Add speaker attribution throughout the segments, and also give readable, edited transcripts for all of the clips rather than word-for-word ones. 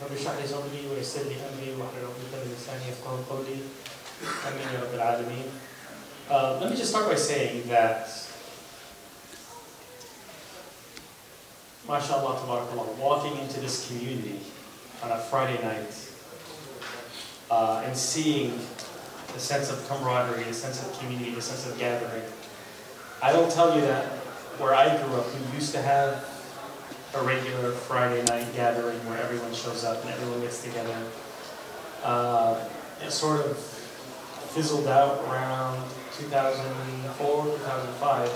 Speaker 1: رب اشرح لي صدري ويسر لي أمري واحلل عقدة من لساني يفقهوا قولي آمين يا رب العالمين. Let me just start by saying that, mashallah, tabarakallah, walking into this community on a Friday night and seeing the sense of camaraderie, the sense of community, the sense of gathering. I don't tell you that where I grew up, we used to have a regular Friday night gathering where everyone shows up and everyone gets together. It sort of fizzled out around 2004, 2005.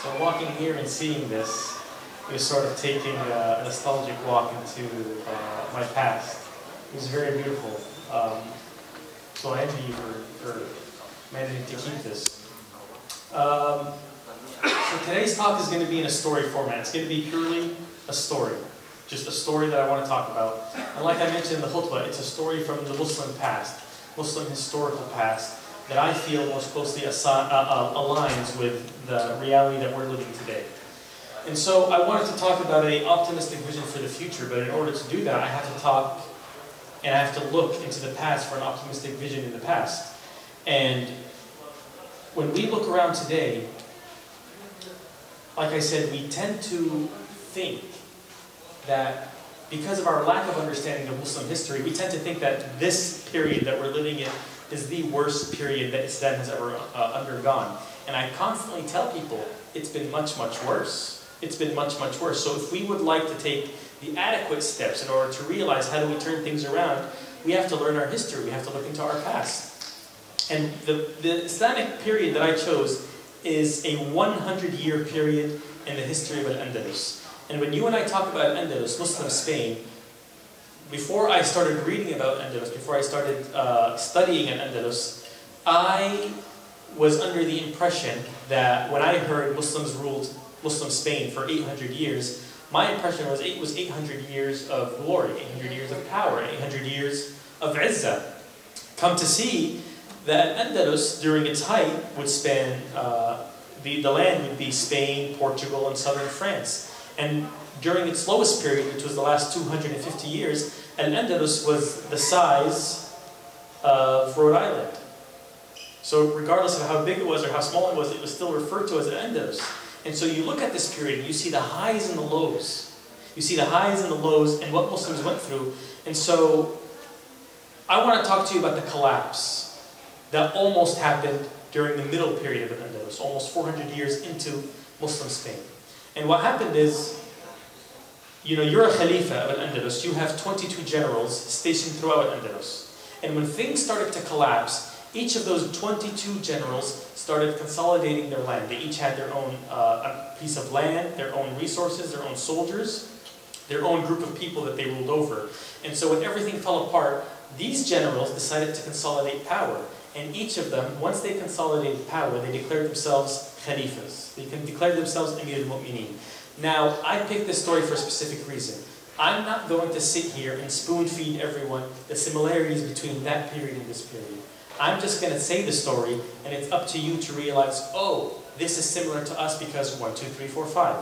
Speaker 1: So walking here and seeing this is sort of taking a nostalgic walk into my past. It was very beautiful. So I envy you for managing to keep this. So today's talk is going to be in a story format. It's going to be purely a story. Just a story that I want to talk about. And like I mentioned in the khutbah, it's a story from the Muslim past, Muslim historical past, that I feel most closely aligns with the reality that we're living today. And so I wanted to talk about an optimistic vision for the future, but in order to do that, I have to talk and I have to look into the past for an optimistic vision in the past. And when we look around today, like I said, we tend to think that because of our lack of understanding of Muslim history, we tend to think that this period that we're living in is the worst period that Islam has ever undergone. And I constantly tell people, it's been much, much worse. It's been much, much worse. So if we would like to take the adequate steps in order to realize how do we turn things around, we have to learn our history. We have to look into our past. And the Islamic period that I chose is a 100-year period in the history of Al-Andalus. And when you and I talk about Andalus, Muslim Spain, before I started reading about Andalus, before I started studying at Andalus, I was under the impression that when I heard Muslims ruled Muslim Spain for 800 years, my impression was it was 800 years of glory, 800 years of power, 800 years of izzah. Come to see that Andalus, during its height, would span, the land would be Spain, Portugal, and southern France. And during its lowest period, which was the last 250 years, Al-Andalus was the size of Rhode Island. So regardless of how big it was or how small it was still referred to as Al-Andalus. And so you look at this period, and you see the highs and the lows. You see the highs and the lows and what Muslims went through. And so I want to talk to you about the collapse that almost happened during the middle period of Al-Andalus, almost 400 years into Muslim Spain. And what happened is, you know, you're a Khalifa of Al-Andalus, you have 22 generals stationed throughout Al-Andalus. And when things started to collapse, each of those 22 generals started consolidating their land. They each had their own piece of land, their own resources, their own soldiers, their own group of people that they ruled over. And so when everything fell apart, these generals decided to consolidate power. And each of them, once they consolidated power, they declared themselves Khalifas. They declared themselves Amir al-Mu'mineen. Now, I picked this story for a specific reason. I'm not going to sit here and spoon-feed everyone the similarities between that period and this period. I'm just going to say the story, and it's up to you to realize, oh, this is similar to us because 1, 2, 3, 4, 5.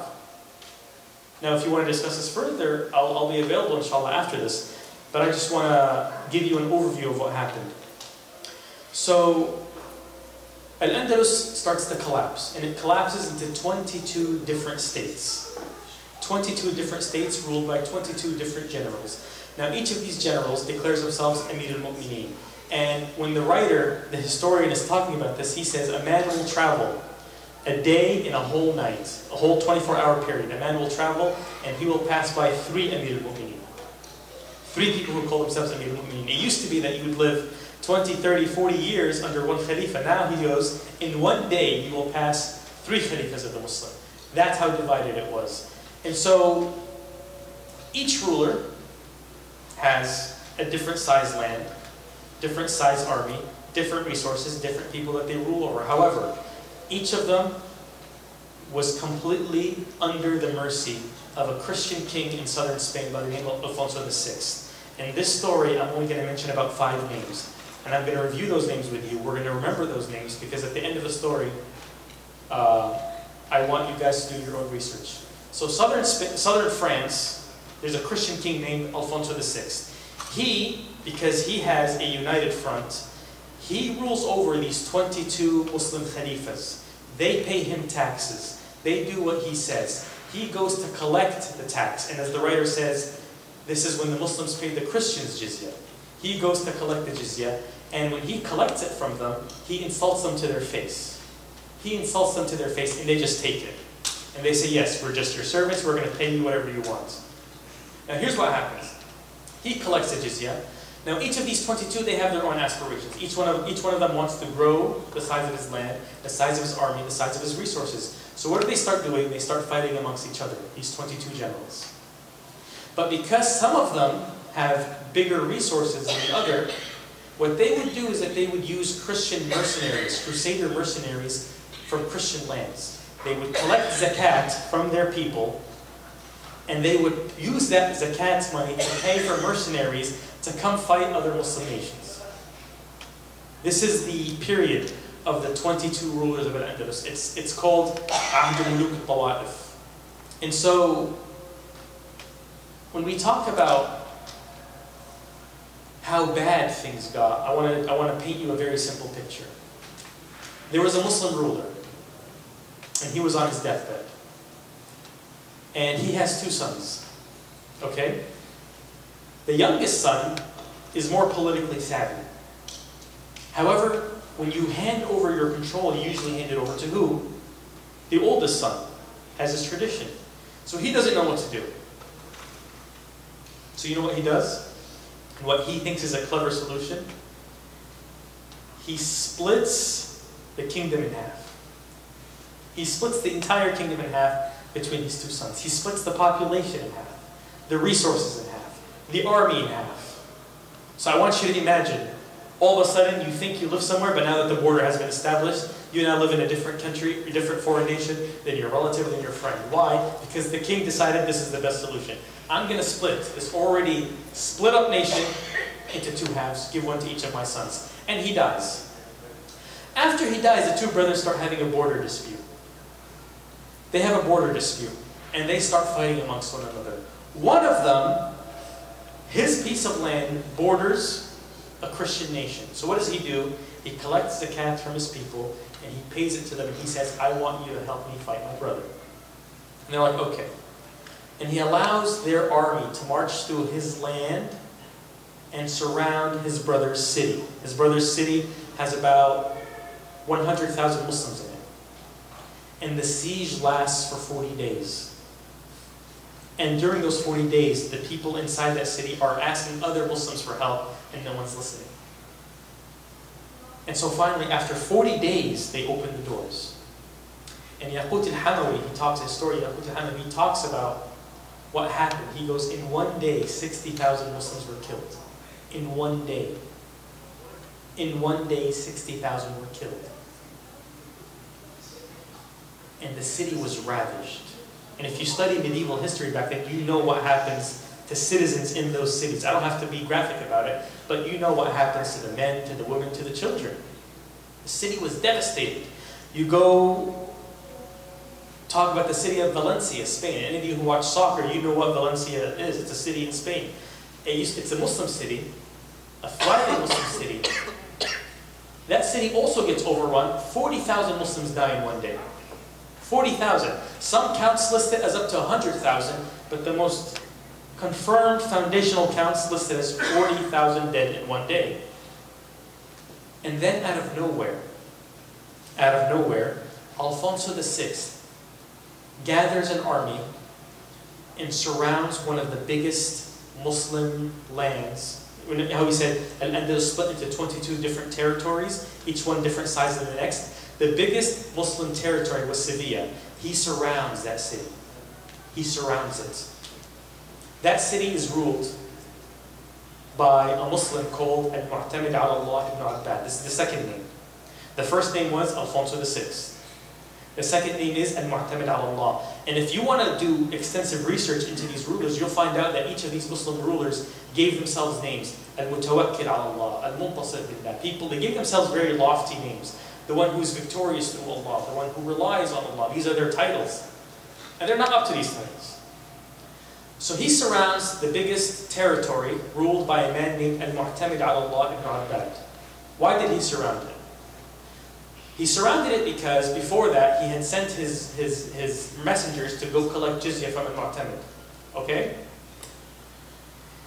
Speaker 1: Now, if you want to discuss this further, I'll be available, inshallah, after this. But I just want to give you an overview of what happened. So, Al-Andalus starts to collapse, and it collapses into 22 different states. 22 different states ruled by 22 different generals. Now, each of these generals declares themselves Amir al-Mu'mineen. And when the writer, the historian, is talking about this, he says, a man will travel a day and a whole night, a whole 24-hour period. A man will travel, and he will pass by 3 Amir al-Mu'mineen. 3 people who call themselves Amir al-Mu'mineen. It used to be that you would live 20, 30, 40 years under one Khalifa. Now he goes, in one day you will pass 3 Khalifas of the Muslim. That's how divided it was. And so, each ruler has a different size land, different size army, different resources, different people that they rule over. However, each of them was completely under the mercy of a Christian king in southern Spain by the name of Alfonso VI. In this story, I'm only going to mention about 5 names. And I'm going to review those names with you. We're going to remember those names because at the end of the story, I want you guys to do your own research. So southern France, there's a Christian king named Alfonso VI. He, because he has a united front, he rules over these 22 Muslim Khalifas. They pay him taxes. They do what he says. He goes to collect the tax. And as the writer says, this is when the Muslims pay the Christians jizya. He goes to collect the jizya, and when he collects it from them, he insults them to their face. He insults them to their face, and they just take it. And they say, yes, we're just your servants, we're going to pay you whatever you want. Now here's what happens. He collects the jizya. Now each of these 22, they have their own aspirations. Each one of them wants to grow the size of his land, the size of his army, the size of his resources. So what do they start doing? They start fighting amongst each other, these 22 generals. But because some of them have bigger resources than the other, what they would do is that they would use Christian mercenaries, Crusader mercenaries from Christian lands. They would collect zakat from their people, and they would use that zakat money to pay for mercenaries to come fight other Muslim nations. This is the period of the 22 rulers of Al-Andalus. It's called Ahd al-Muluk al-Tawa'if. And so, when we talk about how bad things got, I want to paint you a very simple picture. There was a Muslim ruler, and he was on his deathbed. And he has 2 sons, okay? The youngest son is more politically savvy. However, when you hand over your control, you usually hand it over to who? The oldest son, as is tradition. So he doesn't know what to do. So you know what he does? And what he thinks is a clever solution? He splits the kingdom in half. He splits the entire kingdom in half between his 2 sons. He splits the population in half, the resources in half, the army in half. So I want you to imagine, all of a sudden you think you live somewhere, but now that the border has been established, you now live in a different country, a different foreign nation than your relative, than your friend. Why? Because the king decided this is the best solution. I'm going to split this already split up nation into 2 halves, give one to each of my sons. And he dies. After he dies, the 2 brothers start having a border dispute. They have a border dispute, and they start fighting amongst one another. One of them, his piece of land borders a Christian nation. So what does he do? He collects the zakat from his people, and he pays it to them, and he says, I want you to help me fight my brother. And they're like, okay. And he allows their army to march through his land and surround his brother's city. His brother's city has about 100,000 Muslims in it. And the siege lasts for 40 days. And during those 40 days, the people inside that city are asking other Muslims for help, and no one's listening. And so finally, after 40 days, they open the doors. And Yaqut al-Hamawi, he talks, his story, Yaqut al-Hamawi, he talks about what happened. He goes, in one day, 60,000 Muslims were killed. In one day. In one day, 60,000 were killed. And the city was ravaged. And if you study medieval history back then, you know what happens to citizens in those cities. I don't have to be graphic about it, but you know what happens to the men, to the women, to the children. The city was devastated. You go talk about the city of Valencia, Spain. Any of you who watch soccer, you know what Valencia is. It's a city in Spain. It's a Muslim city, a thriving Muslim city. That city also gets overrun. 40,000 Muslims die in one day. 40,000. Some counts list it as up to 100,000, but the most confirmed foundational counts listed as 40,000 dead in one day. And then out of nowhere, Alfonso VI gathers an army and surrounds one of the biggest Muslim lands. How he said, Al-Andalus split into 22 different territories, each one different size than the next. The biggest Muslim territory was Sevilla. He surrounds that city. He surrounds it. That city is ruled by a Muslim called Al-Mu'tamid ala Allah ibn Abbad. This is the second name. The first name was Alfonso VI. The second name is Al-Mu'tamid ala Allah. And if you want to do extensive research into these rulers, you'll find out that each of these Muslim rulers gave themselves names. Al-Mutawakkil ala Allah, Al-Muntasir billah. People, they gave themselves very lofty names. The one who's victorious through Allah, the one who relies on Allah. These are their titles. And they're not up to these titles. So he surrounds the biggest territory ruled by a man named Al-Mu'tamid ala Allah ibn Abbad. Why did he surround it? He surrounded it because before that he had sent his messengers to go collect jizya from Al-Mu'tamid. Okay?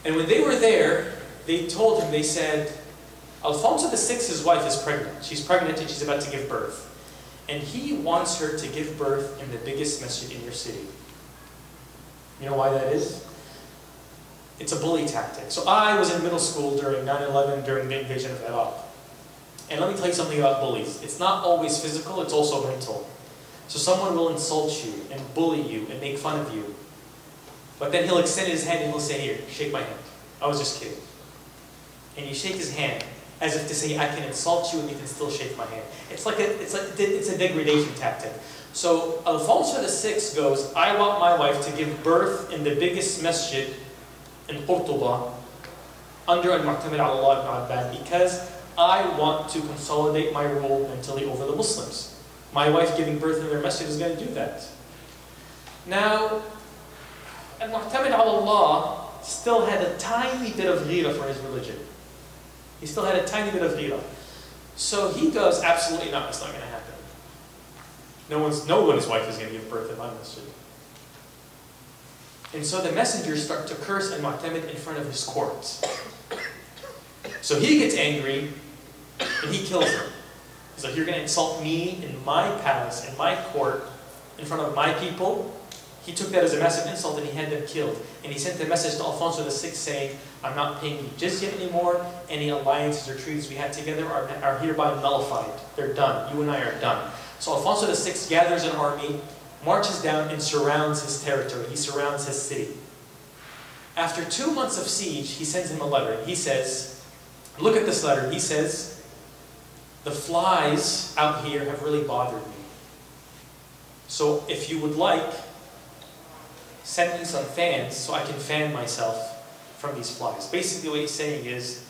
Speaker 1: And when they were there, they told him, they said, Alfonso VI's wife is pregnant. She's pregnant and she's about to give birth. And he wants her to give birth in the biggest masjid in your city. You know why that is? It's a bully tactic. So I was in middle school during 9/11, during the invasion of Iraq. And let me tell you something about bullies. It's not always physical, it's also mental. So someone will insult you and bully you and make fun of you. But then he'll extend his hand and he'll say, here, shake my hand. I was just kidding. And you shake his hand as if to say, I can insult you and you can still shake my hand. It's a degradation tactic. So Alfonso VI goes, I want my wife to give birth in the biggest masjid in Qurtuba under Al-Mu'tamid ala Allah ibn Abbad because I want to consolidate my rule mentally over the Muslims. My wife giving birth in their masjid is going to do that. Now, Al-Mu'tamid ala Allah still had a tiny bit of ghira for his religion. He still had a tiny bit of ghira. So he goes, absolutely not, it's not going to happen. No one's wife is going to give birth in my masjid. And so the messengers start to curse Al-Mu'tamid in front of his court. So he gets angry and he kills him. He's like, you're going to insult me in my palace, in my court, in front of my people? He took that as a massive insult and he had them killed. And he sent a message to Alfonso VI saying, I'm not paying you jizya anymore. Any alliances or treaties we had together are hereby nullified. They're done. You and I are done. So Alfonso VI gathers an army, marches down and surrounds his territory. He surrounds his city. After 2 months of siege, he sends him a letter. He says, look at this letter. He says, the flies out here have really bothered me. So if you would like, send me some fans so I can fan myself from these flies. Basically what he's saying is,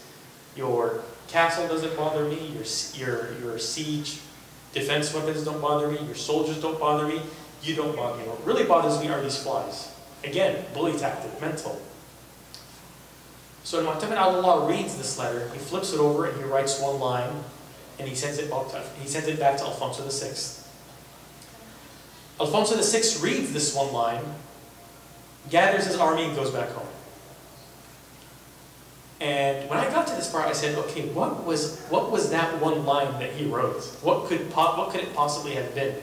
Speaker 1: your castle doesn't bother me, your siege defense weapons don't bother me, your soldiers don't bother me, you don't bother me. What really bothers me are these flies. Again, bully tactic, mental. So Al-Mu'tamid ala Allah reads this letter, he flips it over and he writes one line, and he sends it back to Alfonso VI. Alfonso VI reads this one line, gathers his army and goes back home. And when I got to this part, I said, okay, what was that one line that he wrote? What could it possibly have been?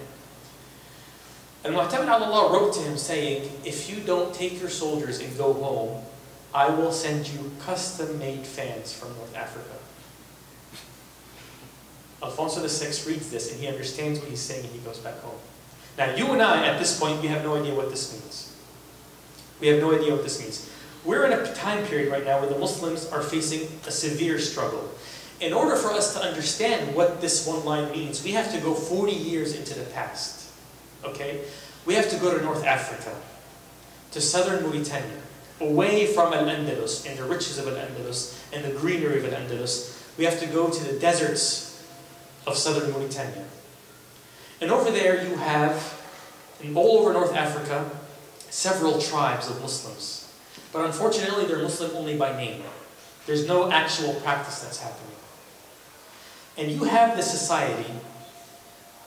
Speaker 1: And Mu'tamid ala Allah wrote to him saying, if you don't take your soldiers and go home, I will send you custom-made fans from North Africa. Alfonso VI reads this and he understands what he's saying and he goes back home. Now you and I, at this point, we have no idea what this means. We have no idea what this means. We're in a time period right now where the Muslims are facing a severe struggle. In order for us to understand what this one line means, we have to go 40 years into the past. Okay? We have to go to North Africa, to southern Mauritania, away from Al-Andalus and the riches of Al-Andalus and the greenery of Al-Andalus. We have to go to the deserts of southern Mauritania. And over there you have, all over North Africa, several tribes of Muslims. But unfortunately, they're Muslim only by name. There's no actual practice that's happening. And you have this society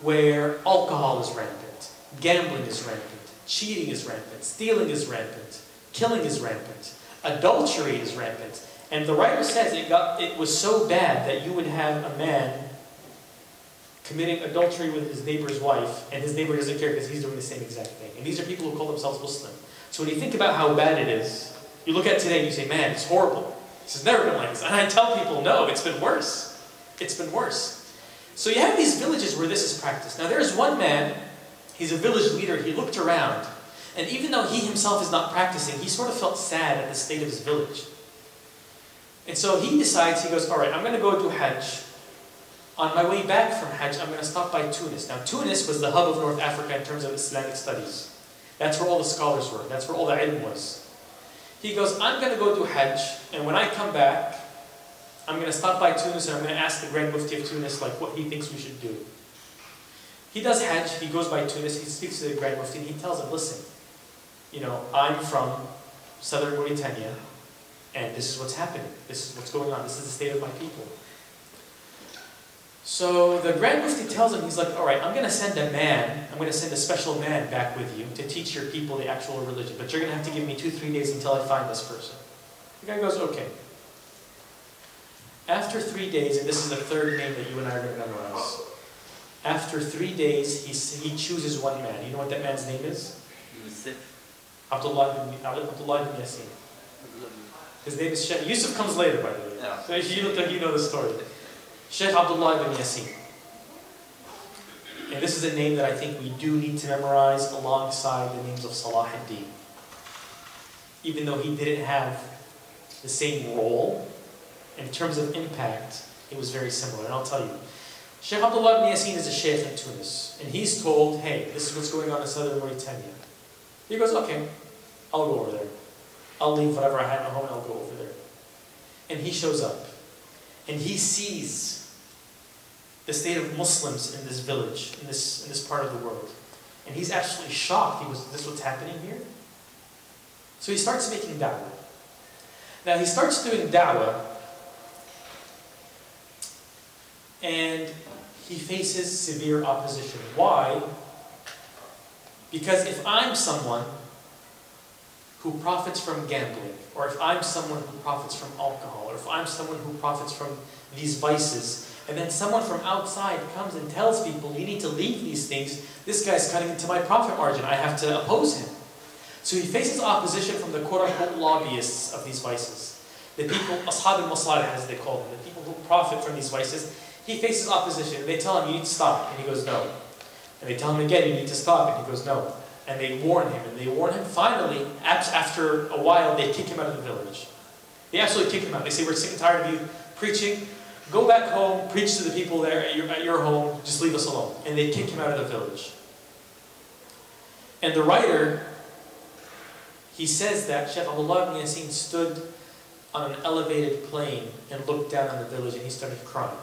Speaker 1: where alcohol is rampant, gambling is rampant, cheating is rampant, stealing is rampant, killing is rampant, adultery is rampant. And the writer says it was so bad that you would have a man committing adultery with his neighbor's wife, and his neighbor doesn't care because he's doing the same exact thing. And these are people who call themselves Muslim. So when you think about how bad it is, you look at today and you say, man, it's horrible. This has never been like this. And I tell people, no, it's been worse. It's been worse. So you have these villages where this is practiced. Now there's one man, he's a village leader, he looked around, and even though he himself is not practicing, he sort of felt sad at the state of his village. And so he decides, he goes, all right, I'm going to go do Hajj. On my way back from Hajj, I'm going to stop by Tunis. Now Tunis was the hub of North Africa in terms of Islamic studies. That's where all the scholars were. That's where all the ilm was. He goes, I'm going to go do Hajj, and when I come back, I'm going to stop by Tunis and I'm going to ask the Grand Mufti of Tunis what he thinks we should do. He does Hajj, he goes by Tunis, he speaks to the Grand Mufti and he tells him, listen, I'm from southern Mauritania, and this is what's happening. This is what's going on. This is the state of my people. So the Grand Mufti tells him, he's like, all right, I'm going to send a man, I'm going to send a special man back with you to teach your people the actual religion, but you're going to have to give me 2-3 days until I find this person. The guy goes, okay. After 3 days, and this is the third name that you and I are going to memorize. After 3 days, he chooses one man. You know what that man's name is?
Speaker 2: Yusuf.
Speaker 1: Abdullah ibn Yaqeen. His name is Sheikh. Yusuf comes later, by the way.
Speaker 2: Yeah.
Speaker 1: So you look like you know the story. Sheikh Abdullah ibn Yaqeen. And this is a name that I think we do need to memorize alongside the names of Salah ad-Din. Even though he didn't have the same role, in terms of impact, it was very similar. And I'll tell you. Sheikh Abdullah ibn Yaqeen is a sheikh in Tunis. And he's told, hey, this is what's going on in southern Mauritania. He goes, okay, I'll go over there. I'll leave whatever I had at home and I'll go over there. And he shows up. And he sees the state of Muslims in this village, in this part of the world. And he's actually shocked. He goes, is this what's happening here? So he starts making da'wah. Now he starts doing da'wah, and he faces severe opposition. Why? Because if I'm someone who profits from gambling, or if I'm someone who profits from alcohol, or if I'm someone who profits from these vices, and then someone from outside comes and tells people, you need to leave these things, this guy's cutting into my profit margin, I have to oppose him. So he faces opposition from the quote-unquote lobbyists of these vices. The people, ashab al-masalih as they call them, the people who profit from these vices, he faces opposition. They tell him, you need to stop, and he goes, no. And they tell him again, you need to stop, and he goes, no. And they warn him, and they warn him. Finally, after a while, they kick him out of the village. They absolutely kick him out. They say, we're sick and tired of you preaching. Go back home, preach to the people there at your home, just leave us alone. And they kick him out of the village. And the writer, he says that Sheikh Abdullah ibn Yaqeen stood on an elevated plane and looked down on the village, and he started crying.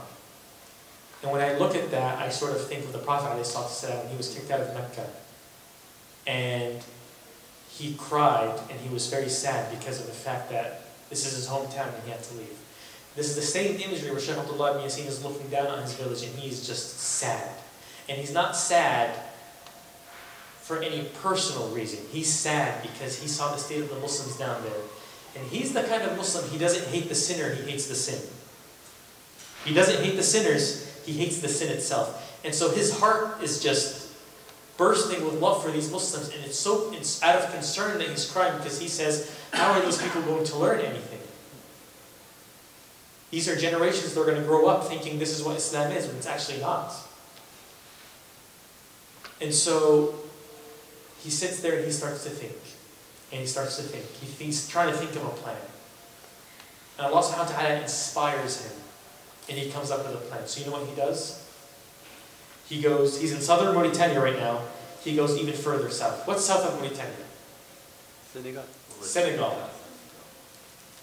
Speaker 1: And when I look at that, I sort of think of the Prophet ﷺ. He was kicked out of Mecca. And he cried, and he was very sad because of the fact that this is his hometown and he had to leave. This is the same imagery where Sheikh Abdullah ibn Yaqeen is looking down on his village, and he's just sad. And he's not sad for any personal reason. He's sad because he saw the state of the Muslims down there. And he's the kind of Muslim, he doesn't hate the sinner, he hates the sin. He doesn't hate the sinners, he hates the sin itself. And so his heart is just bursting with love for these Muslims, and it's out of concern that he's crying, because he says, how are these people going to learn anything? These are generations that are going to grow up thinking this is what Islam is, when it's actually not. And so he sits there and he starts to think. And he starts to think. He's trying to think of a plan. And Allah subhanahu wa ta'ala inspires him. And he comes up with a plan. So you know what he does? He goes, he's in southern Mauritania right now. He goes even further south. What's south of Mauritania?
Speaker 2: Senegal.
Speaker 1: Senegal.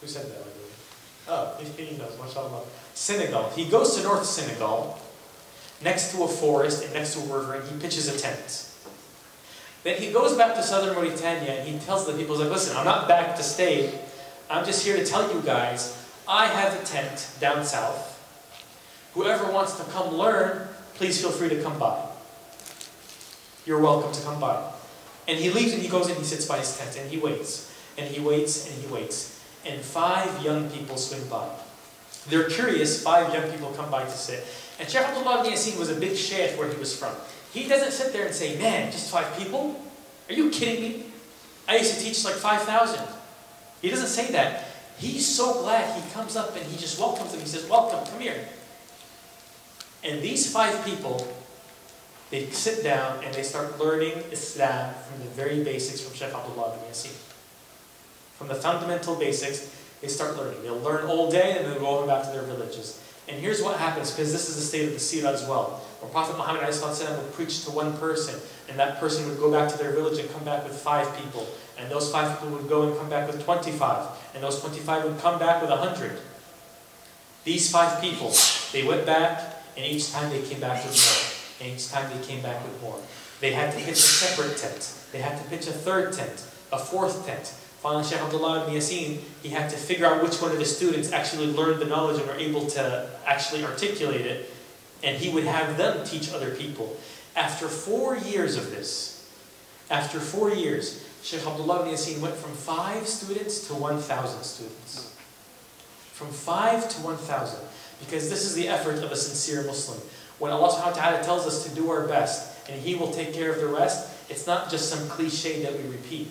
Speaker 1: Who said that? Oh, he knows, mashallah. Senegal. He goes to North Senegal, next to a forest and next to a river, and he pitches a tent. Then he goes back to southern Mauritania and he tells the people, he's like, listen, I'm not back to stay. I'm just here to tell you guys, I have a tent down south. Whoever wants to come learn, please feel free to come by. You're welcome to come by. And he leaves and he goes and he sits by his tent and he waits. And he waits and he waits. And 5 young people swing by. They're curious, 5 young people come by to sit. And Sheikh Abdullah ibn Yaqeen was a big sheikh where he was from. He doesn't sit there and say, man, just 5 people? Are you kidding me? I used to teach like 5,000. He doesn't say that. He's so glad. He comes up and he just welcomes them. He says, welcome, come here. And these 5 people, they sit down and they start learning Islam from the very basics from Sheikh Abdullah ibn Yaqeen. From the fundamental basics, they start learning. They'll learn all day and then they'll go back to their villages. And here's what happens, because this is the state of the seerah as well. When Prophet Muhammad would preach to one person, and that person would go back to their village and come back with 5 people. And those 5 people would go and come back with 25. And those 25 would come back with 100. These 5 people, they went back, and each time they came back with more. And each time they came back with more. They had to pitch a separate tent. They had to pitch a 3rd tent, a 4th tent. Finally, Sheikh Abdullah ibn Yaqeen, he had to figure out which one of the students actually learned the knowledge and were able to actually articulate it, and he would have them teach other people. After 4 years of this, after 4 years, Sheikh Abdullah ibn Yaqeen went from 5 students to 1,000 students. From 5 to 1,000. Because this is the effort of a sincere Muslim. When Allah subhanahu wa ta'ala tells us to do our best, and He will take care of the rest, it's not just some cliche that we repeat.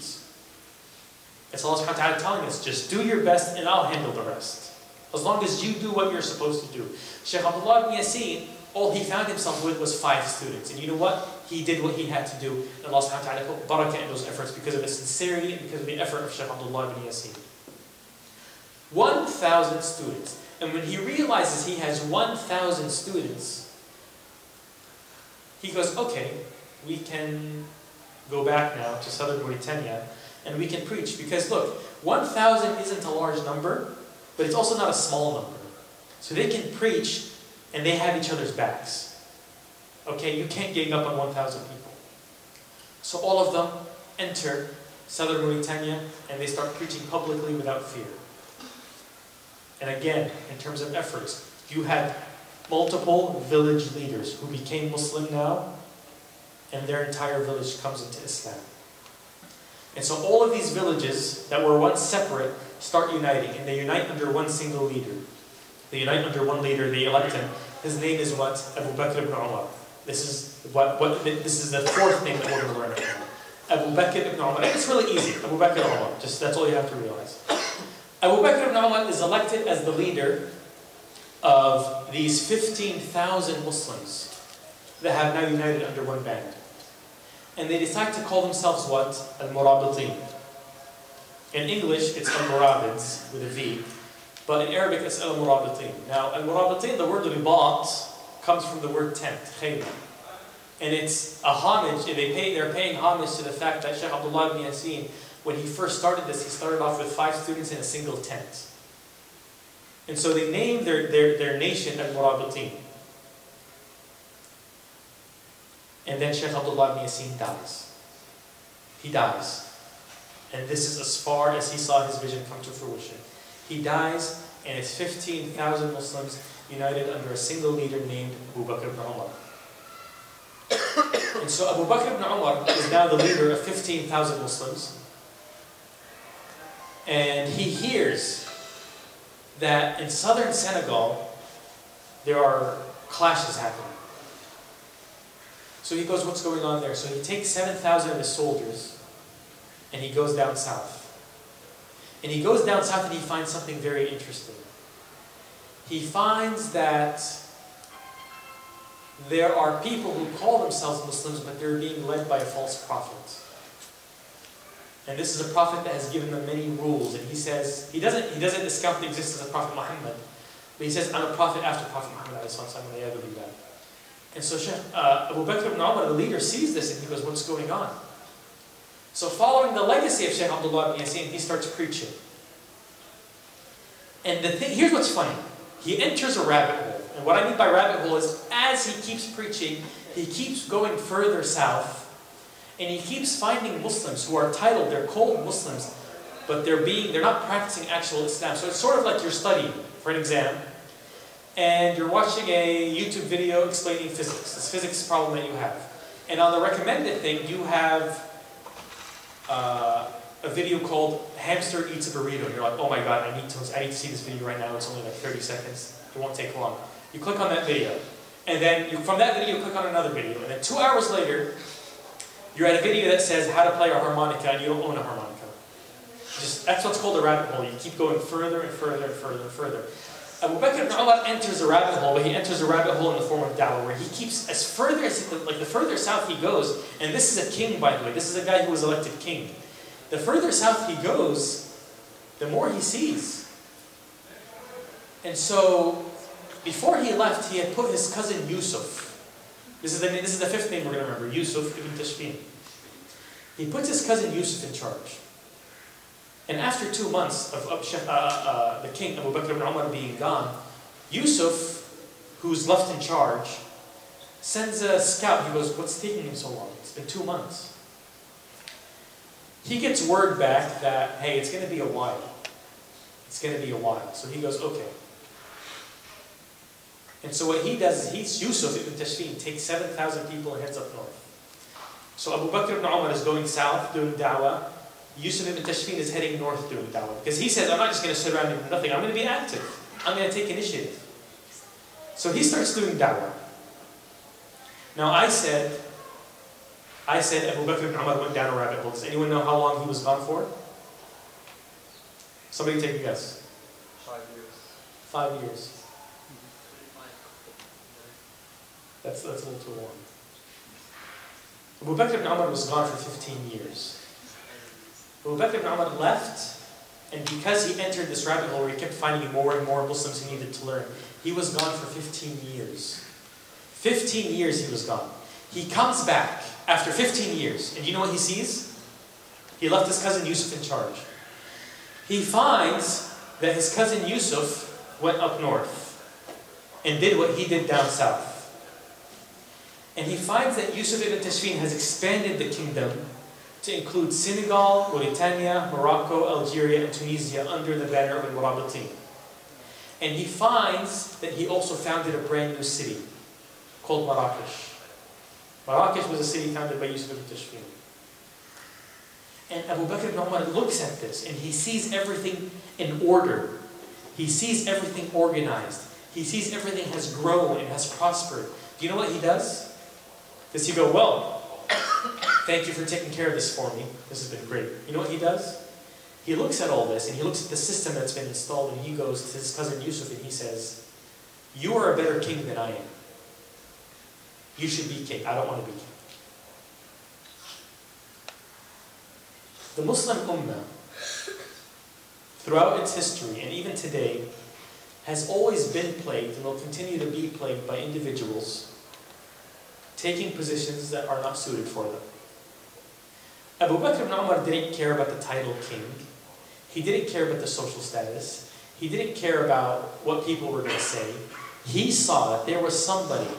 Speaker 1: It's Allah subhanahu wa ta'ala telling us, just do your best and I'll handle the rest. As long as you do what you're supposed to do. Sheikh Abdullah ibn Yaqeen, all he found himself with was 5 students. And you know what? He did what he had to do. And Allah subhanahu wa ta'ala put barakah in those efforts because of the sincerity and because of the effort of Sheikh Abdullah ibn Yaqeen. 1,000 students. And when he realizes he has 1,000 students, he goes, okay, we can go back now to southern Mauritania and we can preach. Because look, 1,000 isn't a large number, but it's also not a small number. So they can preach and they have each other's backs. Okay, you can't gang up on 1,000 people. So all of them enter southern Mauritania and they start preaching publicly without fear. And again, in terms of efforts, you had multiple village leaders who became Muslim now, and their entire village comes into Islam. And so all of these villages that were once separate start uniting, and they unite under one single leader. They unite under one leader, they elect him. His name is what? Abu Bakr ibn Umar. This is the 4th name that we're going to learn. Abu Bakr ibn Umar. And it's really easy. Abu Bakr ibn Umar. Just that's all you have to realize. Abu Bakr ibn Umar is elected as the leader of these 15,000 Muslims that have now united under one band. And they decide to call themselves what? Al-Murabitin. In English, it's Al-Murabids with a V. But in Arabic, it's Al-Murabitin. Now, Al-Murabitin, the word ribat, comes from the word tent, khayma. And it's a homage, they're paying homage to the fact that Sheikh Abdullah ibn Yaqeen, when he first started this, he started off with 5 students in a single tent. And so they named their nation Al-Murabitin. And then Sheikh Abdullah ibn Yaqeen dies. He dies. And this is as far as he saw his vision come to fruition. He dies, and it's 15,000 Muslims united under a single leader named Abu Bakr ibn Umar. And so Abu Bakr ibn Umar is now the leader of 15,000 Muslims. And he hears that in southern Senegal, there are clashes happening. So he goes, what's going on there? So he takes 7,000 of his soldiers, and he goes down south. And he goes down south and he finds something very interesting. He finds that there are people who call themselves Muslims, but they're being led by a false prophet. And this is a prophet that has given them many rules. And he says, he doesn't discount the existence of Prophet Muhammad, but he says, I'm a prophet after Prophet Muhammad. I believe that. And so Abu Bakr ibn Umar, the leader, sees this and he goes, what's going on? So following the legacy of Sheikh Abdullah ibn Yaqeen, he starts preaching. And here's what's funny. He enters a rabbit hole. And what I mean by rabbit hole is, as he keeps preaching, he keeps going further south, and he keeps finding Muslims who are titled, they're called Muslims, but they're not practicing actual Islam. So it's sort of like you're studying for an exam, and you're watching a YouTube video explaining physics, this physics problem that you have. And on the recommended thing, you have a video called Hamster Eats a Burrito. And you're like, oh my god, I need to see this video right now. It's only like 30 seconds. It won't take long. You click on that video. And then from that video, you click on another video. And then 2 hours later, you're at a video that says how to play a harmonica, and you don't own a harmonica. That's what's called a rabbit hole. You keep going further and further and further and further. Abu Bakr ibn Umar enters a rabbit hole, but he enters a rabbit hole in the form of da'wah, where he keeps, the further south he goes, and this is a king, by the way, this is a guy who was elected king. The further south he goes, the more he sees. And so, before he left, he had put his cousin Yusuf. This is the 5th name we're going to remember, Yusuf ibn Tashfin. He puts his cousin Yusuf in charge. And after 2 months of the king, Abu Bakr ibn Umar, being gone, Yusuf, who's left in charge, sends a scout. He goes, what's taking him so long? It's been 2 months. He gets word back that, hey, it's going to be a while. It's going to be a while. So he goes, okay. And so what he does is Yusuf ibn Tashfin takes 7,000 people and heads up north. So Abu Bakr ibn Umar is going south doing da'wah. Yusuf ibn Tashfin is heading north doing da'wah. Because he says, I'm not just going to sit around and do nothing. I'm going to be active. I'm going to take initiative. So he starts doing da'wah. Now I said Abu Bakr ibn Umar went down a rabbit hole. Does anyone know how long he was gone for? Somebody take a guess.
Speaker 3: 5 years.
Speaker 1: 5 years. That's a little too long. Abu Bakr ibn Umar was gone for 15 years. Abu Bakr ibn Umar left, and because he entered this rabbit hole where he kept finding more and more Muslims he needed to learn, he was gone for 15 years. 15 years he was gone. He comes back after 15 years, and you know what he sees? He left his cousin Yusuf in charge. He finds that his cousin Yusuf went up north and did what he did down south. And he finds that Yusuf ibn Tashfin has expanded the kingdom to include Senegal, Mauritania, Morocco, Algeria, and Tunisia under the banner of al-Murabitin. And he finds that he also founded a brand new city called Marrakesh. Marrakesh was a city founded by Yusuf ibn Tashfin. And Abu Bakr ibn Umar looks at this and he sees everything in order. He sees everything organized. He sees everything has grown and has prospered. Do you know what he does? Does he go, well, thank you for taking care of this for me. This has been great. You know what he does? He looks at all this and he looks at the system that's been installed and he goes to his cousin Yusuf and he says, you are a better king than I am. You should be king. I don't want to be king. The Muslim Ummah, throughout its history and even today, has always been plagued and will continue to be plagued by individuals taking positions that are not suited for them. Abu Bakr ibn Umar didn't care about the title king. He didn't care about the social status. He didn't care about what people were going to say. He saw that there was somebody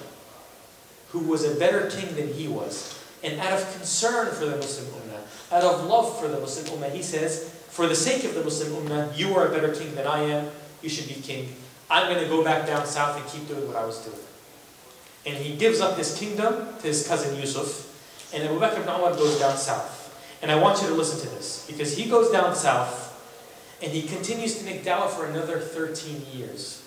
Speaker 1: who was a better king than he was. And out of concern for the Muslim Ummah, out of love for the Muslim Ummah, he says, for the sake of the Muslim Ummah, you are a better king than I am. You should be king. I'm going to go back down south and keep doing what I was doing. And he gives up his kingdom to his cousin Yusuf. And Abu Bakr ibn Umar goes down south. And I want you to listen to this. Because he goes down south and he continues to make da'wah for another 13 years.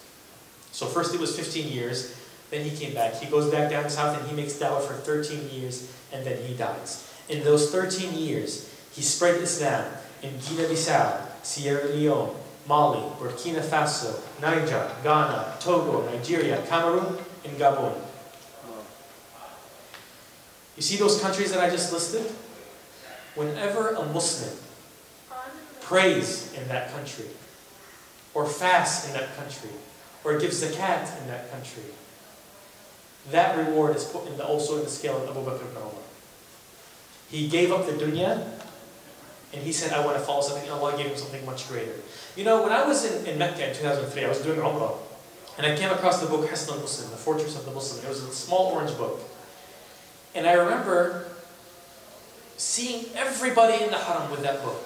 Speaker 1: So first it was 15 years. Then he came back. He goes back down south and he makes da'wah for 13 years. And then he dies. In those 13 years, he spread Islam in Guinea-Bissau, Sierra Leone, Mali, Burkina Faso, Niger, Ghana, Togo, Nigeria, Cameroon, and Gabon. You see those countries that I just listed? Whenever a Muslim prays in that country, or fasts in that country, or gives zakat in that country, that reward is put also in the scale of Abu Bakr ibn Umar. He gave up the dunya, and he said, I want to follow something, and Allah gave him something much greater. You know, when I was in Mecca in 2003, I was doing Umrah, and I came across the book Hisn al-Muslim, the Fortress of the Muslim. It was a small orange book. And I remember seeing everybody in the haram with that book.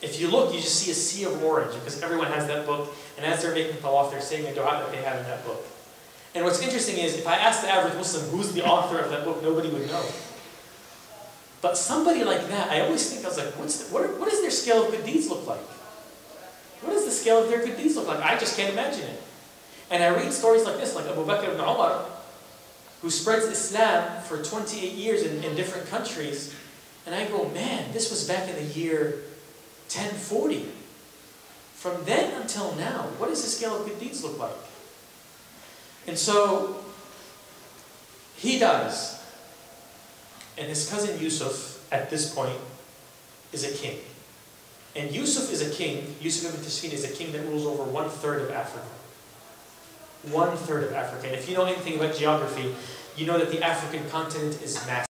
Speaker 1: If you look, you just see a sea of orange, because everyone has that book, and as they're making tawaf, they're saying a dua that they have in that book. And what's interesting is, if I asked the average Muslim who's the author of that book, nobody would know. But somebody like that, I always think, I was like, what does their scale of good deeds look like? What does the scale of their good deeds look like? I just can't imagine it. And I read stories like this, like Abu Bakr ibn Umar, who spreads Islam for 28 years in different countries, and I go, man, this was back in the year 1040. From then until now, what does the scale of good deeds look like? And so, he dies. And his cousin Yusuf, at this point, is a king. And Yusuf is a king, Yusuf ibn Tashfin is a king that rules over 1/3 of Africa. 1/3 of Africa. And if you know anything about geography, you know that the African continent is massive.